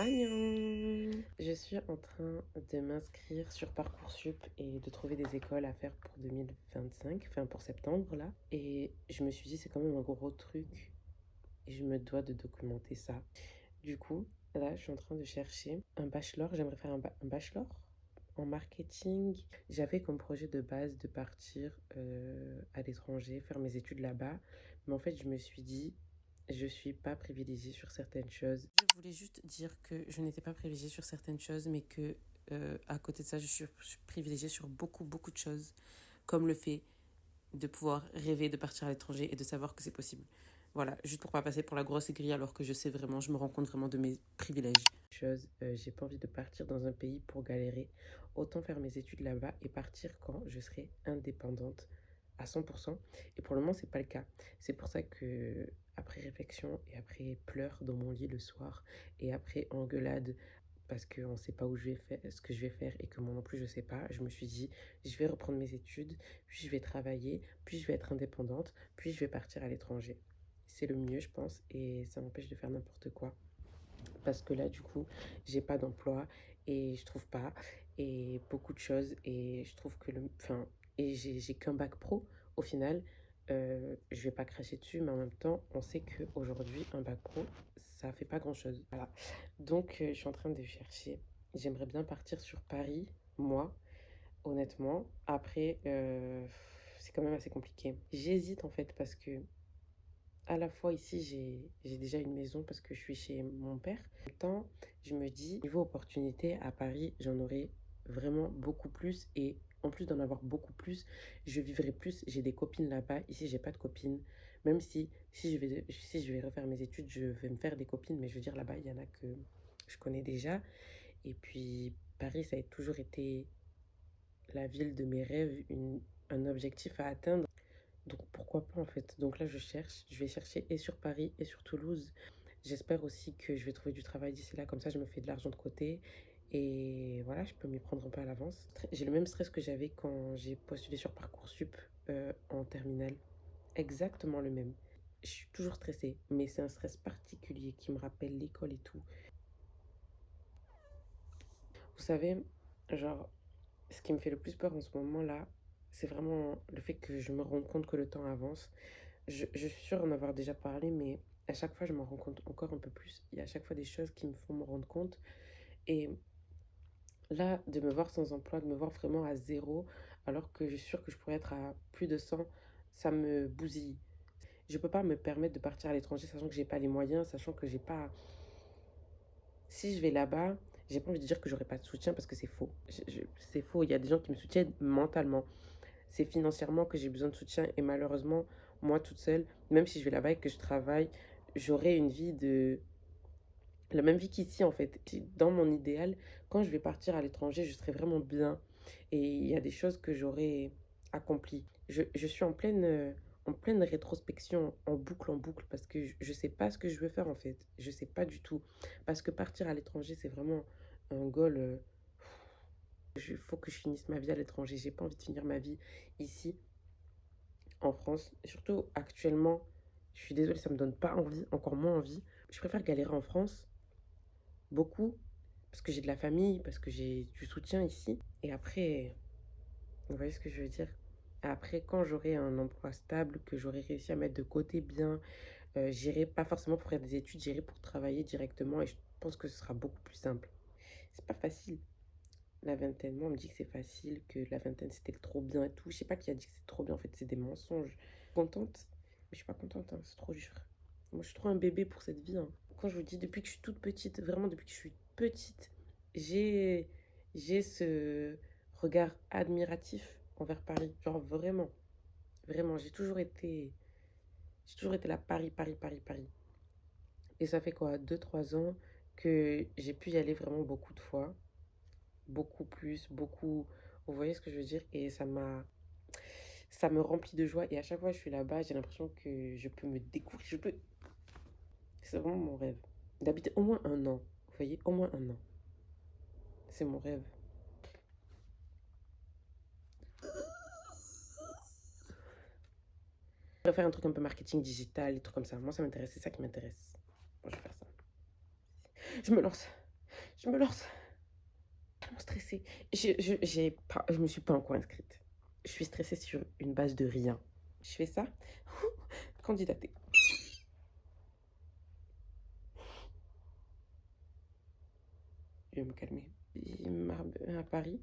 Agnon. Je suis en train de m'inscrire sur Parcoursup et de trouver des écoles à faire pour 2025, enfin pour septembre là. Et je me suis dit, c'est quand même un gros truc et je me dois de documenter ça. Du coup, là, je suis en train de chercher un bachelor. J'aimerais faire un bachelor en marketing. J'avais comme projet de base de partir à l'étranger, faire mes études là-bas. Mais en fait, je me suis dit, je suis pas privilégiée sur certaines choses. Je voulais juste dire que je n'étais pas privilégiée sur certaines choses, mais que à côté de ça, je suis privilégiée sur beaucoup, beaucoup de choses, comme le fait de pouvoir rêver de partir à l'étranger et de savoir que c'est possible. Voilà, juste pour pas passer pour la grosse aigrie alors que je sais vraiment, je me rends compte vraiment de mes privilèges. J'ai pas envie de partir dans un pays pour galérer. Autant faire mes études là-bas et partir quand je serai indépendante à 100%. Et pour le moment, c'est pas le cas. C'est pour ça que, après réflexion et après pleurs dans mon lit le soir et après engueulade parce qu'on ne sait pas où je vais faire, ce que je vais faire et que moi non plus je ne sais pas, je me suis dit, je vais reprendre mes études, puis je vais travailler, puis je vais être indépendante, puis je vais partir à l'étranger. C'est le mieux, je pense, et ça m'empêche de faire n'importe quoi. Parce que là, du coup, j'ai pas d'emploi et je trouve pas, et beaucoup de choses, et je trouve que enfin, et j'ai qu'un bac pro au final. Je vais pas cracher dessus, mais en même temps, on sait qu'aujourd'hui, un bac pro, ça fait pas grand-chose. Voilà. Donc, je suis en train de chercher. J'aimerais bien partir sur Paris, moi, honnêtement. Après, c'est quand même assez compliqué. J'hésite en fait parce que à la fois ici, j'ai déjà une maison parce que je suis chez mon père. En même temps, je me dis, niveau opportunité, à Paris, j'en aurai vraiment beaucoup plus. Et en plus d'en avoir beaucoup plus, je vivrai plus. J'ai des copines là-bas. Ici, j'ai pas de copines. Même si je vais refaire mes études, je vais me faire des copines. Mais je veux dire, là-bas, il y en a que je connais déjà. Et puis, Paris, ça a toujours été la ville de mes rêves, un objectif à atteindre. Donc pourquoi pas en fait. Donc là je vais chercher et sur Paris et sur Toulouse. J'espère aussi que je vais trouver du travail d'ici là, comme ça je me fais de l'argent de côté. Et voilà, je peux m'y prendre un peu à l'avance. J'ai le même stress que j'avais quand j'ai postulé sur Parcoursup en terminale. Exactement le même. Je suis toujours stressée, mais c'est un stress particulier qui me rappelle l'école et tout. Vous savez, genre, ce qui me fait le plus peur en ce moment-là, c'est vraiment le fait que je me rende compte que le temps avance. Je suis sûre en avoir déjà parlé, mais à chaque fois, je m'en rends compte encore un peu plus. Il y a à chaque fois des choses qui me font me rendre compte. Et là, de me voir sans emploi, de me voir vraiment à zéro, alors que je suis sûre que je pourrais être à plus de 100, ça me bousille. Je peux pas me permettre de partir à l'étranger, sachant que j'ai pas les moyens, sachant que j'ai pas... Si je vais là-bas, j'ai pas envie de dire que j'aurai pas de soutien parce que c'est faux. C'est faux, il y a des gens qui me soutiennent mentalement. C'est financièrement que j'ai besoin de soutien et malheureusement, moi toute seule, même si je vais là-bas et que je travaille, j'aurai une vie de... la même vie qu'ici en fait. Dans mon idéal, quand je vais partir à l'étranger, je serai vraiment bien et il y a des choses que j'aurai accomplies. Je suis en pleine rétrospection, en boucle, parce que je sais pas ce que je veux faire en fait. Je sais pas du tout. Parce que partir à l'étranger, c'est vraiment un goal. Il faut que je finisse ma vie à l'étranger. J'ai pas envie de finir ma vie ici en France. Et surtout actuellement, je suis désolée, ça me donne pas envie, encore moins envie. Je préfère galérer en France, beaucoup, parce que j'ai de la famille, parce que j'ai du soutien ici. Et après, vous voyez ce que je veux dire? Après, quand j'aurai un emploi stable, que j'aurai réussi à mettre de côté bien, j'irai pas forcément pour faire des études, j'irai pour travailler directement et je pense que ce sera beaucoup plus simple. C'est pas facile. La vingtaine, moi on me dit que c'est facile, que la vingtaine c'était trop bien et tout. Je sais pas qui a dit que c'est trop bien, en fait c'est des mensonges. Contente, mais je suis pas contente, hein, c'est trop dur. Moi je suis trop un bébé pour cette vie, hein. Quand je vous dis depuis que je suis toute petite, vraiment depuis que je suis petite, j'ai j'ai ce regard admiratif envers Paris. Genre vraiment, vraiment, j'ai toujours été là, Paris, Paris, Paris, Paris. Et ça fait quoi, 2 3 ans que j'ai pu y aller vraiment beaucoup de fois, beaucoup plus, beaucoup. Vous voyez ce que je veux dire? Et ça me remplit de joie. Et à chaque fois que je suis là-bas, j'ai l'impression que je peux me découvrir. C'est vraiment mon rêve. D'habiter au moins un an. Vous voyez? Au moins un an. C'est mon rêve. Je vais faire un truc un peu marketing digital, des trucs comme ça. Moi, ça m'intéresse. C'est ça qui m'intéresse. Bon, je vais faire ça. Je me lance. Je me lance. Tellement stressée. Je me suis pas encore inscrite. Je suis stressée sur une base de rien. Je fais ça. Candidater. Je vais me calmer. À Paris.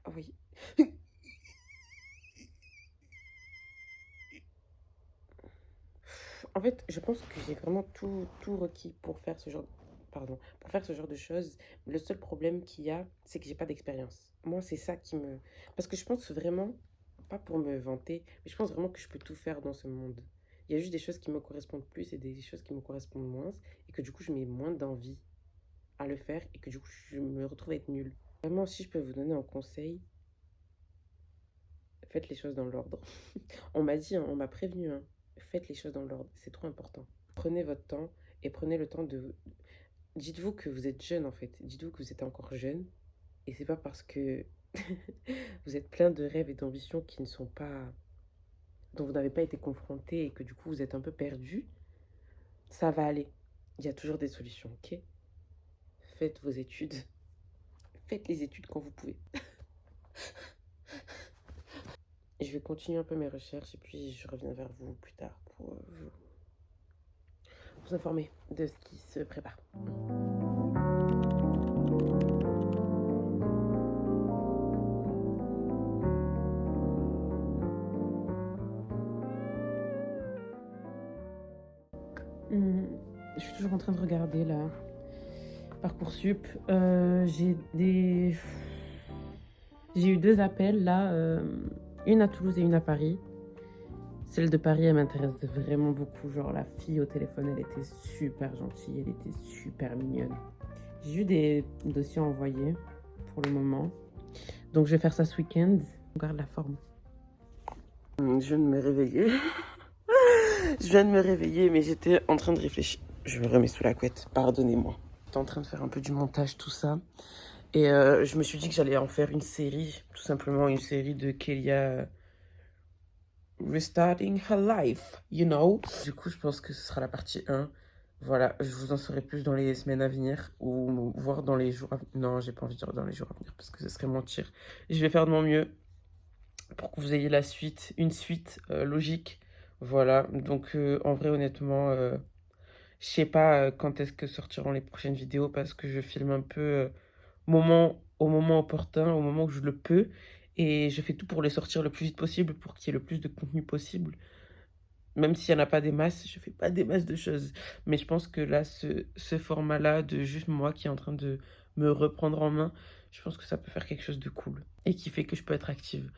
Ah oui. En fait, je pense que j'ai vraiment tout requis pour faire ce genre pardon, pour faire ce genre de choses. Le seul problème qu'il y a, c'est que j'ai pas d'expérience. Moi, c'est ça qui me parce que je pense vraiment, pas pour me vanter, mais je pense vraiment que je peux tout faire dans ce monde. Il y a juste des choses qui me correspondent plus et des choses qui me correspondent moins et que du coup, je mets moins d'envie à le faire et que du coup, je me retrouve à être nulle. Vraiment, si je peux vous donner un conseil, faites les choses dans l'ordre. On m'a dit, hein, on m'a prévenu, hein, faites les choses dans l'ordre, c'est trop important. Prenez votre temps et prenez le temps de... Dites-vous que vous êtes jeune en fait, dites-vous que vous êtes encore jeune et c'est pas parce que vous êtes plein de rêves et d'ambitions qui ne sont pas... dont vous n'avez pas été confronté et que du coup vous êtes un peu perdu, ça va aller. Il y a toujours des solutions, ok? Faites vos études, faites les études quand vous pouvez. Je vais continuer un peu mes recherches et puis je reviens vers vous plus tard pour vous informer de ce qui se prépare. Je suis toujours en train de regarder là, Parcoursup. J'ai eu 2 appels là, une à Toulouse et une à Paris. Celle de Paris, elle m'intéresse vraiment beaucoup. Genre, la fille au téléphone, elle était super gentille, elle était super mignonne. J'ai eu des dossiers envoyés pour le moment. Donc, je vais faire ça ce week-end. On garde la forme. Je viens de me réveiller. Je viens de me réveiller, mais j'étais en train de réfléchir. Je me remets sous la couette, pardonnez-moi. J'étais en train de faire un peu du montage, tout ça. Et je me suis dit que j'allais en faire une série, tout simplement une série de Kélia Restarting Her Life, you know. Du coup, je pense que ce sera la partie 1. Voilà, je vous en saurai plus dans les semaines à venir ou voire dans les jours à venir. Non, j'ai pas envie de dire dans les jours à venir parce que ce serait mentir. Je vais faire de mon mieux pour que vous ayez la suite, une suite logique. Voilà, donc en vrai, honnêtement, je sais pas quand est-ce que sortiront les prochaines vidéos parce que je filme un peu au moment opportun, au moment où je le peux. Et je fais tout pour les sortir le plus vite possible pour qu'il y ait le plus de contenu possible. Même s'il n'y en a pas des masses, je fais pas des masses de choses. Mais je pense que là, ce format-là de juste moi qui est en train de me reprendre en main, je pense que ça peut faire quelque chose de cool. Et qui fait que je peux être active.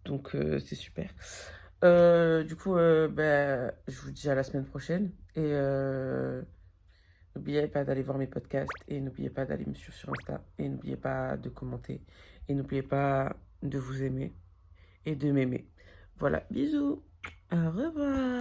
Donc c'est super. Du coup, bah, je vous dis à la semaine prochaine. Et n'oubliez pas d'aller voir mes podcasts. Et n'oubliez pas d'aller me suivre sur Insta. Et n'oubliez pas de commenter. Et n'oubliez pas de vous aimer et de m'aimer. Voilà, bisous. Au revoir.